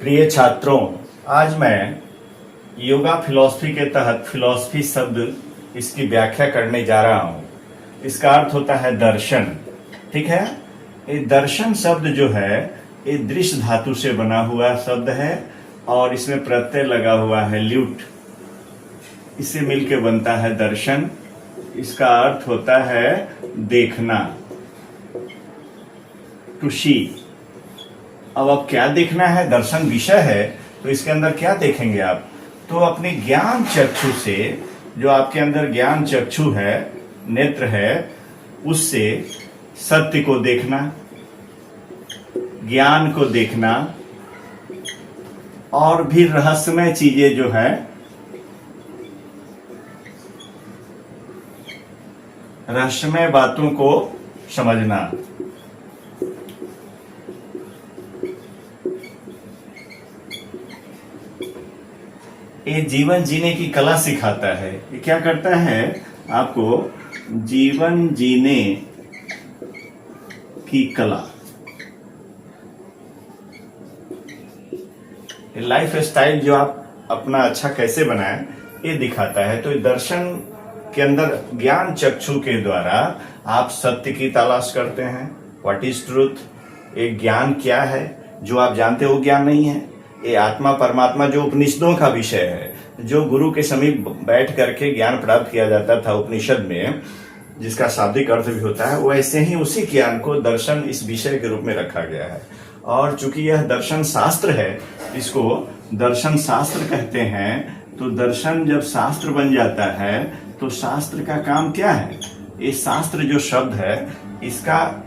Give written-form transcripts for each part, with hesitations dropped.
प्रिय छात्रों, आज मैं योगा फिलॉसफी के तहत फिलॉसफी शब्द इसकी व्याख्या करने जा रहा हूं। इसका अर्थ होता है दर्शन। ठीक है। ये दर्शन शब्द जो है ये दृश्य धातु से बना हुआ शब्द है और इसमें प्रत्यय लगा हुआ है ल्यूट। इससे मिलके बनता है दर्शन। इसका अर्थ होता है देखना, टू सी। अब क्या देखना है? दर्शन विषय है तो इसके अंदर क्या देखेंगे आप? तो अपने ज्ञान चक्षु से, जो आपके अंदर ज्ञान चक्षु है, नेत्र है, उससे सत्य को देखना, ज्ञान को देखना और भी रहस्यमय चीजें जो है, रहस्यमय बातों को समझना। ये जीवन जीने की कला सिखाता है। ये क्या करता है? आपको जीवन जीने की कला, लाइफ स्टाइल जो आप अपना अच्छा कैसे बनाएं, ये दिखाता है। तो दर्शन के अंदर ज्ञान चक्षु के द्वारा आप सत्य की तलाश करते हैं। What is truth? एक ज्ञान क्या है? जो आप जानते हो ज्ञान नहीं है। ये आत्मा परमात्मा जो उपनिषदों का विषय है, जो गुरु के समीप बैठ करके ज्ञान प्राप्त किया जाता था उपनिषद में, जिसका शाब्दिक अर्थ भी होता है, वैसे ही उसी ज्ञान को दर्शन इस विषय के रूप में रखा गया है। और चूंकि यह दर्शन शास्त्र है, इसको दर्शन शास्त्र कहते हैं। तो दर्शन जब शास्त्र बन जाता है तो शास्त्र का काम क्या है? ये शास्त्र जो शब्द है, इसका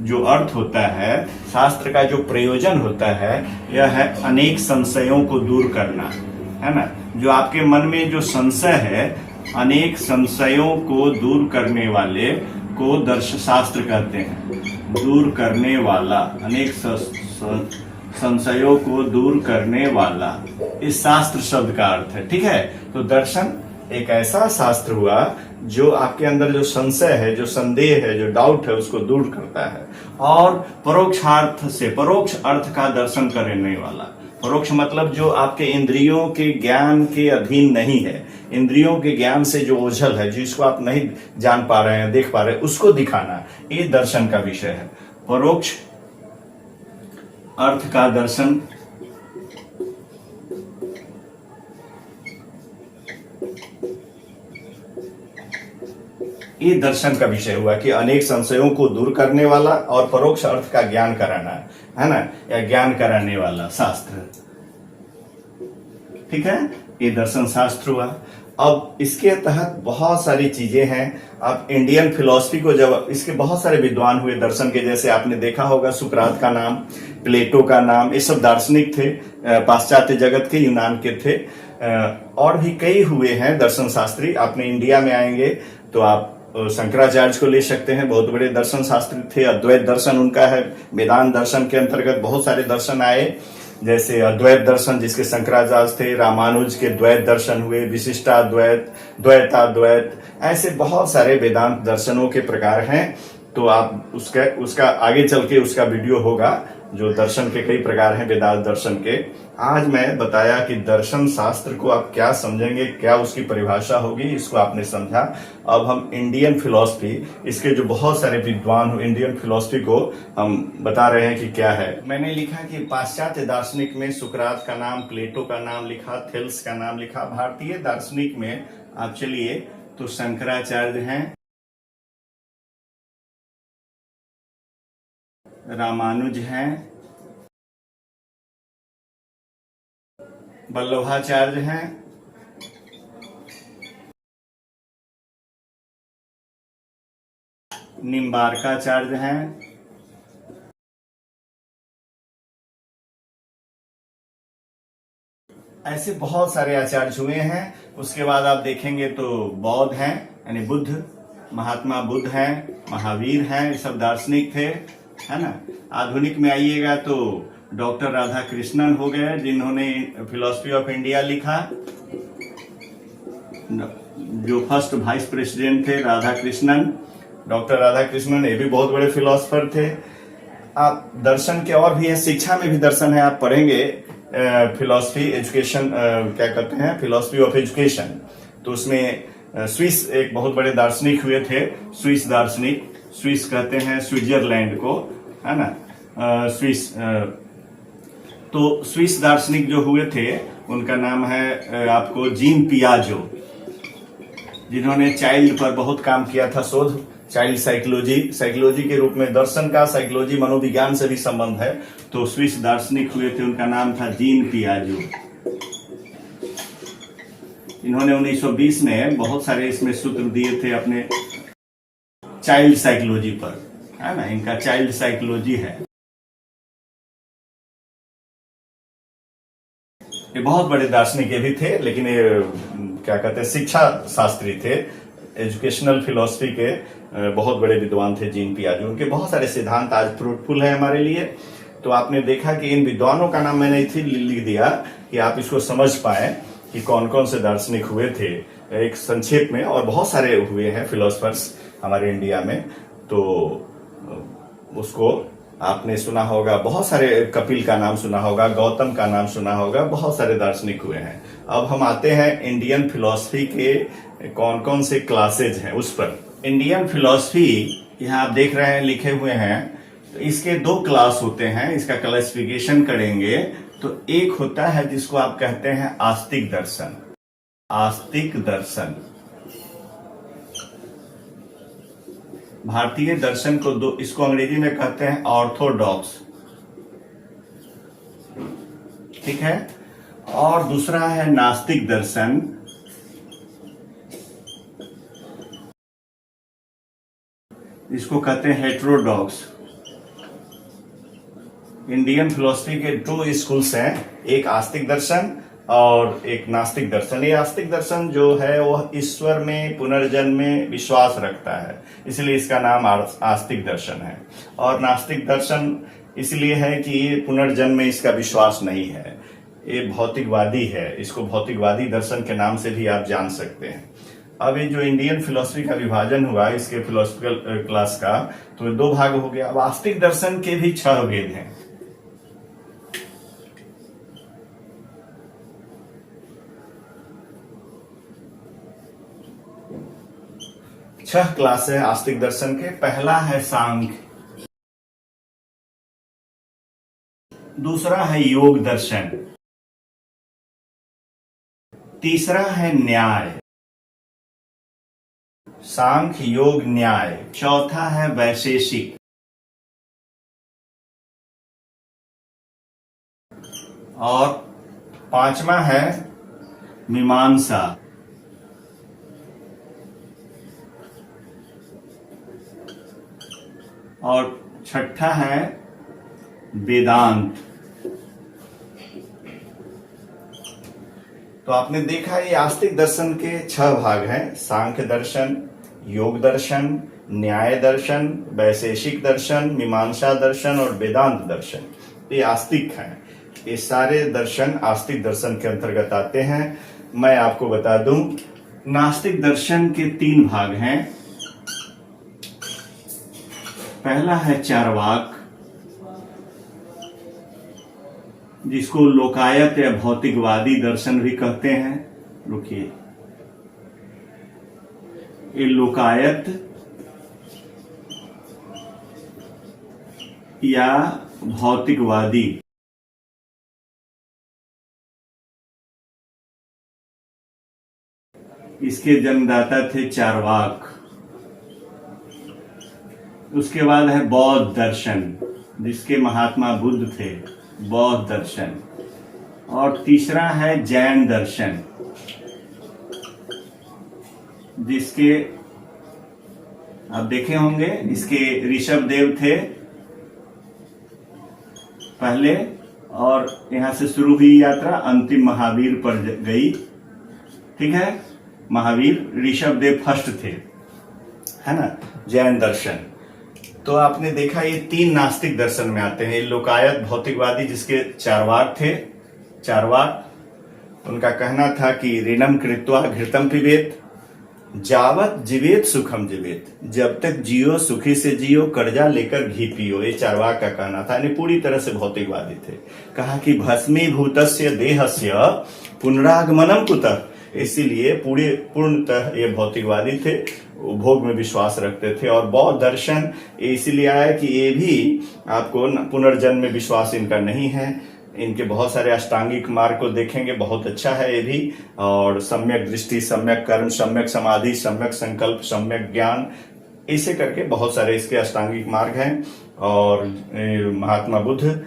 जो अर्थ होता है, शास्त्र का जो प्रयोजन होता है, यह है अनेक संशयों को दूर करना, है ना। जो आपके मन में जो संशय है, अनेक संशयों को दूर करने वाले को दर्शन शास्त्र कहते हैं। दूर करने वाला, अनेक संशयों को दूर करने वाला, इस शास्त्र शब्द का अर्थ है। ठीक है। तो दर्शन एक ऐसा शास्त्र हुआ जो आपके अंदर जो संशय है, जो संदेह है, जो डाउट है, उसको दूर करता है। और परोक्षार्थ से, परोक्ष अर्थ का दर्शन करने वाला। परोक्ष मतलब जो आपके इंद्रियों के ज्ञान के अधीन नहीं है, इंद्रियों के ज्ञान से जो ओझल है, जिसको आप नहीं जान पा रहे हैं, देख पा रहे हैं, उसको दिखाना, ये दर्शन का विषय है। परोक्ष अर्थ का दर्शन, ये दर्शन का विषय हुआ कि अनेक संशयों को दूर करने वाला और परोक्ष अर्थ का ज्ञान कराना, है ना, या ज्ञान कराने वाला शास्त्र। ठीक है। ये दर्शन शास्त्र हुआ। अब इसके तहत बहुत सारी चीजें हैं। आप इंडियन फिलॉसफी को, जब इसके बहुत सारे विद्वान हुए दर्शन के, जैसे आपने देखा होगा सुकरात का नाम, प्लेटो का नाम, ये सब दार्शनिक थे, पाश्चात्य जगत के, यूनान के थे। और भी कई हुए हैं दर्शन शास्त्री। आपने इंडिया में आएंगे तो आप शंकराचार्य को ले सकते हैं, बहुत बड़े दर्शन शास्त्री थे। अद्वैत दर्शन उनका है। वेदांत दर्शन के अंतर्गत बहुत सारे दर्शन आए, जैसे अद्वैत दर्शन जिसके शंकराचार्य थे, रामानुज के द्वैत दर्शन हुए, विशिष्टाद्वैत, द्वैताद्वैत, ऐसे बहुत सारे वेदांत दर्शनों के प्रकार हैं। तो आप उसका आगे चल के उसका वीडियो होगा, जो दर्शन के कई प्रकार हैं वेदांत दर्शन के। आज मैं बताया कि दर्शन शास्त्र को आप क्या समझेंगे, क्या उसकी परिभाषा होगी, इसको आपने समझा। अब हम इंडियन फिलॉसफी, इसके जो बहुत सारे विद्वान इंडियन फिलॉसफी को हम बता रहे हैं कि क्या है। मैंने लिखा कि पाश्चात्य दार्शनिक में सुकरात का नाम, प्लेटो का नाम लिखा, थेल्स का नाम लिखा। भारतीय दार्शनिक में आप चलिए तो शंकराचार्य हैं, रामानुज हैं, वल्लभाचार्य हैं, निम्बार्काचार्य हैं, ऐसे बहुत सारे आचार्य हुए हैं। उसके बाद आप देखेंगे तो बौद्ध हैं, यानी बुद्ध, महात्मा बुद्ध हैं, महावीर हैं, ये सब दार्शनिक थे, है ना। आधुनिक में आइएगा तो डॉक्टर राधा कृष्णन हो गए, जिन्होंने फिलॉसफी ऑफ इंडिया लिखा। जो फर्स्ट वाइस प्रेसिडेंट थे राधा कृष्णन, डॉक्टर राधा कृष्णन, ये भी बहुत बड़े फिलोसफर थे। आप दर्शन के और भी है, शिक्षा में भी दर्शन है, आप पढ़ेंगे फिलॉसफी एजुकेशन, क्या कहते हैं, फिलॉसफी ऑफ एजुकेशन। तो उसमें स्विस एक बहुत बड़े दार्शनिक हुए थे, स्विस दार्शनिक, स्विस कहते हैं स्विट्जरलैंड को, है ना, स्विस। तो स्विस दार्शनिक जो हुए थे उनका नाम है आपको जीन पियाजो, जिन्होंने चाइल्ड पर बहुत काम किया था, शोध, चाइल्ड साइकोलॉजी, साइकोलॉजी के रूप में दर्शन का साइकोलॉजी मनोविज्ञान से भी संबंध है। तो स्विस दार्शनिक हुए थे, उनका नाम था जीन पियाजो। इन्होंने 1920 में बहुत सारे इसमें सूत्र दिए थे अपने चाइल्ड साइकोलॉजी पर, है ना, इनका चाइल्ड साइकोलॉजी है। ये बहुत बड़े दार्शनिक भी थे, लेकिन ये क्या कहते हैं, शिक्षा शास्त्री थे, एजुकेशनल फिलॉसफी के बहुत बड़े विद्वान थे जीन पियाजो। उनके बहुत सारे सिद्धांत आज फ्रूटफुल है हमारे लिए। तो आपने देखा कि इन विद्वानों का नाम मैंने इसलिए लिख दिया कि आप इसको समझ पाए कि कौन कौन से दार्शनिक हुए थे, एक संक्षेप में। और बहुत सारे हुए हैं फिलोसफर्स हमारे इंडिया में, तो उसको आपने सुना होगा, बहुत सारे, कपिल का नाम सुना होगा, गौतम का नाम सुना होगा, बहुत सारे दार्शनिक हुए हैं। अब हम आते हैं इंडियन फिलॉसफी के कौन कौन से क्लासेज हैं उस पर। इंडियन फिलॉसफी यहाँ आप देख रहे हैं लिखे हुए हैं, तो इसके 2 क्लास होते हैं, इसका क्लासिफिकेशन करेंगे तो एक होता है जिसको आप कहते हैं आस्तिक दर्शन, आस्तिक दर्शन। भारतीय दर्शन को इसको अंग्रेजी में कहते हैं ऑर्थोडॉक्स, ठीक है। और दूसरा है नास्तिक दर्शन, इसको कहते हैं हेटेरोडॉक्स। इंडियन फिलॉसफी के 2 स्कूल्स हैं, एक आस्तिक दर्शन और एक नास्तिक दर्शन। ये आस्तिक दर्शन जो है वो ईश्वर में, पुनर्जन्म में विश्वास रखता है, इसलिए इसका नाम आस्तिक दर्शन है। और नास्तिक दर्शन इसलिए है कि ये पुनर्जन्म में इसका विश्वास नहीं है, ये भौतिकवादी है, इसको भौतिकवादी दर्शन के नाम से भी आप जान सकते हैं। अब ये जो इंडियन फिलॉसफी का विभाजन हुआ इसके फिलोसफिकल क्लास का, तो 2 भाग हो गया। अब आस्तिक दर्शन के भी 6 भेद हैं। छह क्लास है आस्तिक दर्शन के। पहला है सांख्य, दूसरा है योग दर्शन, तीसरा है न्याय, सांख्य योग न्याय, चौथा है वैशेषिक, और 5वां है मीमांसा। और 6ठा है वेदांत। तो आपने देखा ये आस्तिक दर्शन के 6 भाग हैं, सांख्य दर्शन, योग दर्शन, न्याय दर्शन, वैशेषिक दर्शन, मीमांसा दर्शन और वेदांत दर्शन। ये आस्तिक हैं, ये सारे दर्शन आस्तिक दर्शन के अंतर्गत आते हैं। मैं आपको बता दूं, नास्तिक दर्शन के 3 भाग हैं। पहला है चार्वाक, जिसको लोकायत या भौतिकवादी दर्शन भी कहते हैं। रुकिए, ये लोकायत या भौतिकवादी, इसके जन्मदाता थे चार्वाक। उसके बाद है बौद्ध दर्शन, जिसके महात्मा बुद्ध थे, बौद्ध दर्शन। और तीसरा है जैन दर्शन, जिसके आप देखे होंगे, इसके ऋषभ देव थे पहले, और यहां से शुरू हुई यात्रा अंतिम महावीर पर गई, ठीक है। महावीर ऋषभ देव फर्स्ट थे, है ना। जैन दर्शन, तो आपने देखा ये 3 नास्तिक दर्शन में आते हैं। लोकायत भौतिकवादी, जिसके चार्वाक थे, चार्वाक, उनका कहना था कि ऋणम कृत्वा घृतम पिबेत, जावत जीवेत सुखम जीवेत, जब तक जियो सुखी से जियो, कर्जा लेकर घी पियो, ये चार्वाक का कहना था। यानी पूरी तरह से भौतिकवादी थे। कहा कि भस्मीभूतस्य देहस्य पुनरागमनम कुतः, इसीलिए पूर्णतः ये भौतिकवादी थे, भोग में विश्वास रखते थे। और बौद्ध दर्शन इसीलिए आया कि ये भी आपको पुनर्जन्म में विश्वास इनका नहीं है। इनके बहुत सारे अष्टांगिक मार्ग को देखेंगे, बहुत अच्छा है ये भी। और सम्यक दृष्टि, सम्यक कर्म, सम्यक समाधि, सम्यक संकल्प, सम्यक ज्ञान, ऐसे करके बहुत सारे इसके अष्टांगिक मार्ग हैं। और महात्मा बुद्ध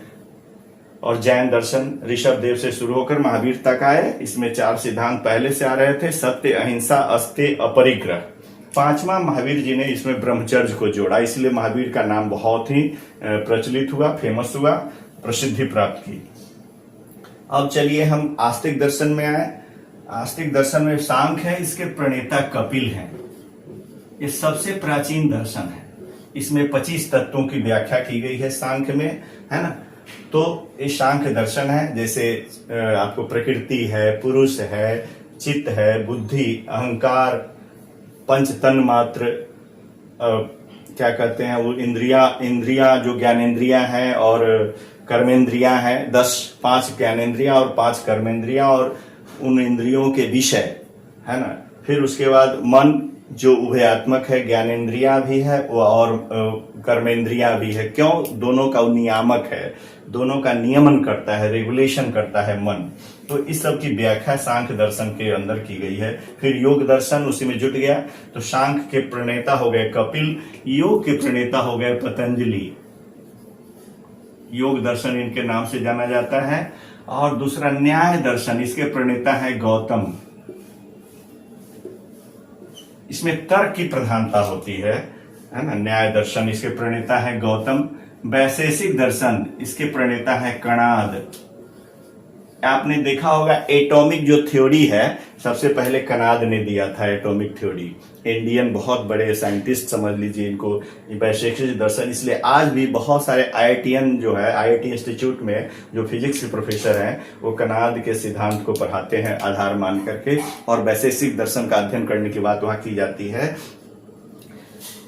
और जैन दर्शन ऋषभ देव से शुरू होकर महावीर तक आए। इसमें 4 सिद्धांत पहले से आ रहे थे: सत्य, अहिंसा, अस्तेय, अपरिग्रह। 5वां महावीर जी ने इसमें ब्रह्मचर्य को जोड़ा, इसलिए महावीर का नाम बहुत ही प्रचलित हुआ, फेमस हुआ, प्रसिद्धि प्राप्त की। अब चलिए हम आस्तिक दर्शन में आए। आस्तिक दर्शन में सांख्य है, इसके प्रणेता कपिल हैं। ये सबसे प्राचीन दर्शन है। इसमें 25 तत्वों की व्याख्या की गई है सांख्य में, है ना। तो ये सांख्य दर्शन है। जैसे आपको प्रकृति है, पुरुष है, चित्त है, बुद्धि, अहंकार, पंच तन मात्र, क्या कहते हैं वो, इंद्रिया जो ज्ञानेन्द्रियां हैं और कर्मेंद्रियां हैं, 5 ज्ञानेन्द्रियां और 5 कर्मेंद्रियां, और उन इंद्रियों के विषय, है ना। फिर उसके बाद मन जो उभयात्मक है, ज्ञानेन्द्रियां भी है और कर्मेंद्रियां भी है। क्यों? दोनों का नियामक है, दोनों का नियमन करता है, रेगुलेशन करता है मन। तो इस सब की व्याख्या सांख्य दर्शन के अंदर की गई है। फिर योग दर्शन उसी में जुट गया। तो सांख्य के प्रणेता हो गए कपिल, योग के प्रणेता हो गए पतंजलि। योग दर्शन इनके नाम से जाना जाता है। और दूसरा न्याय दर्शन, इसके प्रणेता है गौतम। इसमें तर्क की प्रधानता होती है ना। न्याय दर्शन, इसके प्रणेता है गौतम। वैशेषिक दर्शन, इसके प्रणेता है कणाद। आपने देखा होगा एटॉमिक जो थ्योरी है, सबसे पहले कणाद ने दिया था एटॉमिक थ्योरी। इंडियन बहुत बड़े साइंटिस्ट समझ लीजिए इनको, वैशेषिक दर्शन। इसलिए आज भी बहुत सारे IITian जो है, IIT इंस्टीट्यूट में जो फिजिक्स के प्रोफेसर हैं, वो कणाद के सिद्धांत को पढ़ाते हैं आधार मान करके, और वैशेषिक दर्शन का अध्ययन करने की बात वहां की जाती है।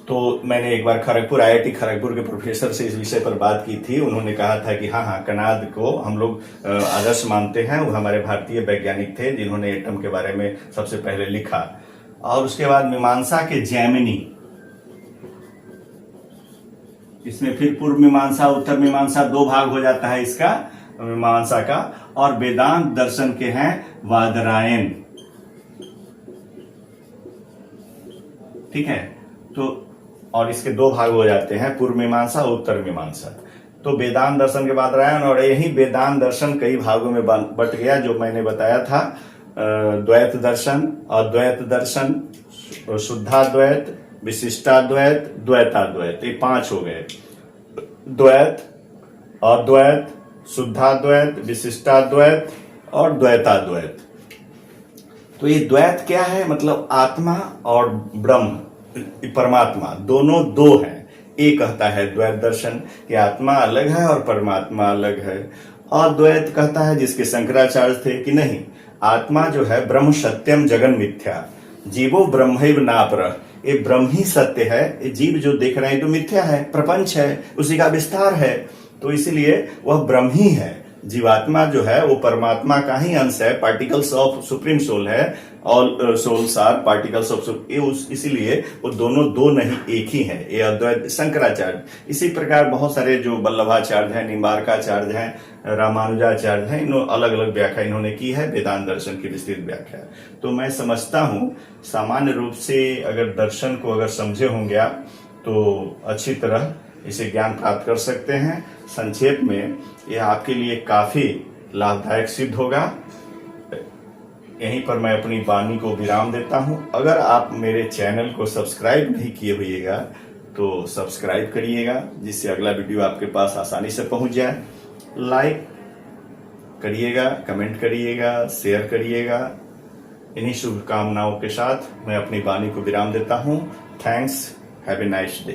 तो मैंने एक बार IIT खड़गपुर के प्रोफेसर से इस विषय पर बात की थी। उन्होंने कहा था कि हाँ, कणाद को हम लोग आदर्श मानते हैं। वो हमारे भारतीय वैज्ञानिक थे जिन्होंने एटम के बारे में सबसे पहले लिखा। और उसके बाद मीमांसा के जैमिनी, इसमें फिर पूर्व मीमांसा, उत्तर मीमांसा, 2 भाग हो जाता है इसका मीमांसा का। और वेदांत दर्शन के हैं वादरायण, ठीक है। तो और इसके 2 भाग हो जाते हैं, पूर्व मीमांसा, उत्तर मीमांसा। तो वेदांत दर्शन के बाद रायण, और यही वेदांत दर्शन कई भागों में बट गया, जो मैंने बताया था। द्वैत दर्शन, अद्वैत दर्शन, शुद्धाद्वैत, विशिष्टाद्वैत, द्वैताद्वैत, ये 5 हो गए। द्वैत, अद्वैत, शुद्धाद्वैत, विशिष्टाद्वैत और द्वैताद्वैत। तो ये द्वैत क्या है? मतलब आत्मा और ब्रह्म, परमात्मा, दोनों 2 हैं। एक कहता है द्वैत दर्शन कि आत्मा अलग है और परमात्मा अलग है। अद्वैत कहता है, जिसके शंकराचार्य थे, कि नहीं, आत्मा जो है ब्रह्म सत्यम जगन मिथ्या, जीवो ब्रह्मैव नापरः, ये ब्रह्म ही सत्य है। ये जीव जो देख रहे हैं तो मिथ्या है, प्रपंच है, उसी का विस्तार है। तो इसलिए वह ब्रह्म ही है। जीवात्मा जो है वो परमात्मा का ही अंश है, पार्टिकल्स ऑफ सुप्रीम सोल है। All souls are particles of, इसीलिए वो दोनों 2 नहीं, एक ही है। ये अद्वैत शंकराचार्य। इसी प्रकार बहुत सारे जो वल्लभाचार्य हैं, निम्बार्काचार्य हैं, रामानुजाचार्य हैं, इन अलग अलग व्याख्या इन्होंने की है वेदांत दर्शन की, विस्तृत व्याख्या। तो मैं समझता हूं सामान्य रूप से अगर दर्शन को अगर समझे होंगे आप, तो अच्छी तरह इसे ज्ञान प्राप्त कर सकते हैं। संक्षेप में यह आपके लिए काफी लाभदायक सिद्ध होगा। यहीं पर मैं अपनी वाणी को विराम देता हूं। अगर आप मेरे चैनल को सब्सक्राइब नहीं किए हुएगा तो सब्सक्राइब करिएगा, जिससे अगला वीडियो आपके पास आसानी से पहुंच जाए। लाइक करिएगा, कमेंट करिएगा, शेयर करिएगा। इन्हीं शुभकामनाओं के साथ मैं अपनी वाणी को विराम देता हूं। Thanks, have a nice day.